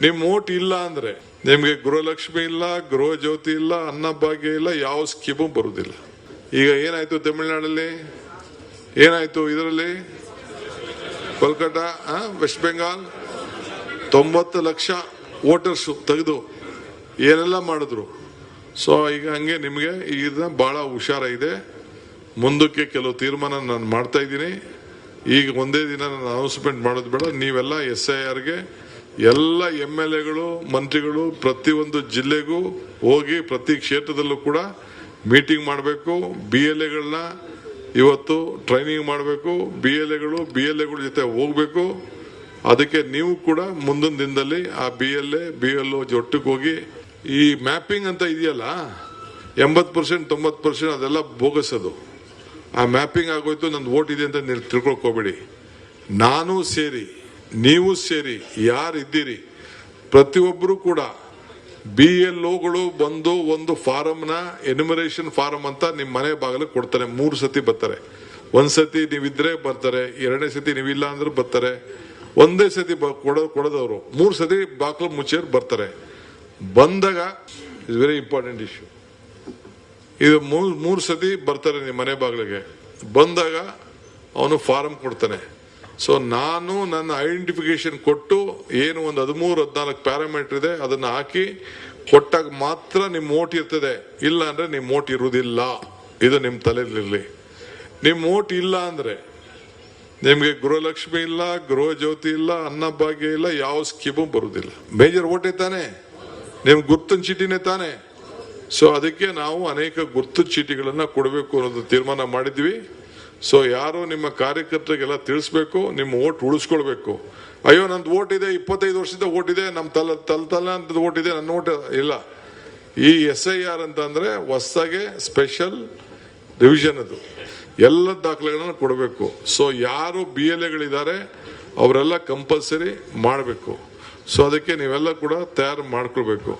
ನಿಮ್ ಓಟ್ ಇಲ್ಲ ಅಂದ್ರೆ ನಿಮ್ಗೆ ಗೃಹಲಕ್ಷ್ಮಿ ಇಲ್ಲ, ಗೃಹ ಜ್ಯೋತಿ ಇಲ್ಲ, ಅನ್ನಭಾಗ್ಯ ಇಲ್ಲ, ಯಾವ ಸ್ಕೀಮು ಬರುವುದಿಲ್ಲ. ಈಗ ಏನಾಯ್ತು ತಮಿಳುನಾಡಲ್ಲಿ, ಏನಾಯ್ತು ಇದರಲ್ಲಿ, ಕೋಲ್ಕತ್ತಾ, ವೆಸ್ಟ್ ಬೆಂಗಾಲ್ 90 ಲಕ್ಷ ವೋಟರ್ಸ್ ತೆಗೆದು ಏನೆಲ್ಲ ಮಾಡಿದ್ರು. ಸೊ ಈಗ ಹಂಗೆ ನಿಮಗೆ ಈಗ ಬಹಳ ಹುಷಾರಿದೆ. ಮುಂದಕ್ಕೆ ಕೆಲವು ತೀರ್ಮಾನ ನಾನು ಮಾಡ್ತಾ ಇದ್ದೀನಿ. ಈಗ ಒಂದೇ ದಿನ ನಾನು ಅನೌನ್ಸ್ಮೆಂಟ್ ಮಾಡೋದು ಬೇಡ. ನೀವೆಲ್ಲ SIRಗೆ ಎಲ್ಲ MLAಗಳು, ಮಂತ್ರಿಗಳು ಪ್ರತಿಯೊಂದು ಜಿಲ್ಲೆಗೂ ಹೋಗಿ ಪ್ರತಿ ಕ್ಷೇತ್ರದಲ್ಲೂ ಕೂಡ ಮೀಟಿಂಗ್ ಮಾಡಬೇಕು. BLAಗಳನ್ನ ಇವತ್ತು ಟ್ರೈನಿಂಗ್ ಮಾಡಬೇಕು. BLAಗಳ ಜೊತೆ ಹೋಗ್ಬೇಕು. ಅದಕ್ಕೆ ನೀವು ಕೂಡ ಮುಂದಿನ ದಿನದಲ್ಲಿ ಆ BLO ಒಟ್ಟಿಗೆ ಹೋಗಿ ಈ ಮ್ಯಾಪಿಂಗ್ ಅಂತ ಇದೆಯಲ್ಲ 80% 90% ಅದೆಲ್ಲ ಬೋಗಸದು. ಆ ಮ್ಯಾಪಿಂಗ್ ಆಗೋಯ್ತು, ನಂದು ಓಟ್ ಇದೆ ಅಂತ ನೀವು ತಿಳ್ಕೊಳಕ್ ಹೋಗ್ಬೇಡಿ. ನಾನು ಸೇರಿ, ನೀವು ಸೇರಿ, ಯಾರಿದ್ದೀರಿ ಪ್ರತಿಯೊಬ್ಬರು ಕೂಡ BLOಗಳು ಬಂದು ಒಂದು ಫಾರಮ್ನ ಎನ್ಯುಮರೇಷನ್ ಫಾರಮ್ ಅಂತ ನಿಮ್ಮ ಮನೆ ಬಾಗಿಲಿಗೆ ಕೊಡ್ತಾರೆ. 3 ಸತಿ ಬರ್ತಾರೆ. ಒಂದ್ಸತಿ ನೀವಿದ್ರೆ ಬರ್ತಾರೆ, 2ನೇ ಸತಿ ನೀವಿಲ್ಲ ಅಂದ್ರೆ ಬರ್ತಾರೆ, ಒಂದೇ ಸತಿ ಕೊಡೋದವರು 3 ಸತಿ ಬಾಗಿಲು ಮುಚ್ಚೇರ್ ಬರ್ತಾರೆ. ಬಂದಾಗ ಇಸ್ ವೆರಿ ಇಂಪಾರ್ಟೆಂಟ್ ಇಶ್ಯೂ. ಇದು 3 ಸತಿ ಬರ್ತಾರೆ ನಿಮ್ಮ ಮನೆ ಬಾಗಿಲಿಗೆ. ಬಂದಾಗ ಅವನು ಫಾರಂ ಕೊಡ್ತಾನೆ. ಸೊ ನಾನು ನನ್ನ ಐಡೆಂಟಿಫಿಕೇಶನ್ ಕೊಟ್ಟು ಏನು ಒಂದು 13-14 ಪ್ಯಾರಾಮೀಟರ್ ಇದೆ ಅದನ್ನ ಹಾಕಿ ಕೊಟ್ಟಾಗ ಮಾತ್ರ ನಿಮ್ಮ ಓಟ್ ಇರ್ತದೆ. ಇಲ್ಲ ಅಂದ್ರೆ ನಿಮ್ಮ ಓಟ್ ಇರುವುದಿಲ್ಲ. ಇದು ನಿಮ್ಮ ತಲೆಯಲ್ಲಿರಲಿ. ನಿಮ್ಮ ಓಟ್ ಇಲ್ಲ ಅಂದ್ರೆ ನಿಮ್ಗೆ ಗೃಹಲಕ್ಷ್ಮಿ ಇಲ್ಲ, ಗೃಹ ಜ್ಯೋತಿ ಇಲ್ಲ, ಅನ್ನಭಾಗ್ಯ ಇಲ್ಲ, ಯಾವ ಸ್ಕೀಮು ಬರುವುದಿಲ್ಲ. ಮೇಜರ್ ಓಟೇ ತಾನೆ, ನಿಮ್ಗೆ ಗುರ್ತಿನ ಚೀಟಿನೇ ತಾನೆ. ಸೊ ಅದಕ್ಕೆ ನಾವು ಅನೇಕ ಗುರ್ತು ಚೀಟಿಗಳನ್ನ ಕೊಡಬೇಕು ಅನ್ನೋದು ತೀರ್ಮಾನ ಮಾಡಿದ್ವಿ. ಸೊ ಯಾರು ನಿಮ್ಮ ಕಾರ್ಯಕರ್ತರಿಗೆಲ್ಲ ತಿಳಿಸ್ಬೇಕು, ನಿಮ್ಮ ಓಟ್ ಉಳಿಸ್ಕೊಳ್ಬೇಕು. ಅಯ್ಯೋ ನಂದು ಓಟ್ ಇದೆ, 25 ವರ್ಷದ ಓಟ್ ಇದೆ, ನಮ್ಮ ತಲೆ ಅಂತ ಓಟ್ ಇದೆ, ನನ್ನ ಓಟ್ ಇಲ್ಲ. ಈ SIR ಅಂತ ಅಂದ್ರೆ ಹೊಸದಾಗೆ ಸ್ಪೆಷಲ್ ರಿವಿಷನ್, ಅದು ಎಲ್ಲ ದಾಖಲೆಗಳನ್ನ ಕೊಡಬೇಕು. ಸೊ ಯಾರು BLAಗಳಿದ್ದಾರೆ ಅವರೆಲ್ಲ ಕಂಪಲ್ಸರಿ ಮಾಡಬೇಕು. ಸೊ ಅದಕ್ಕೆ ನೀವೆಲ್ಲ ಕೂಡ ತಯಾರು ಮಾಡ್ಕೊಳ್ಬೇಕು.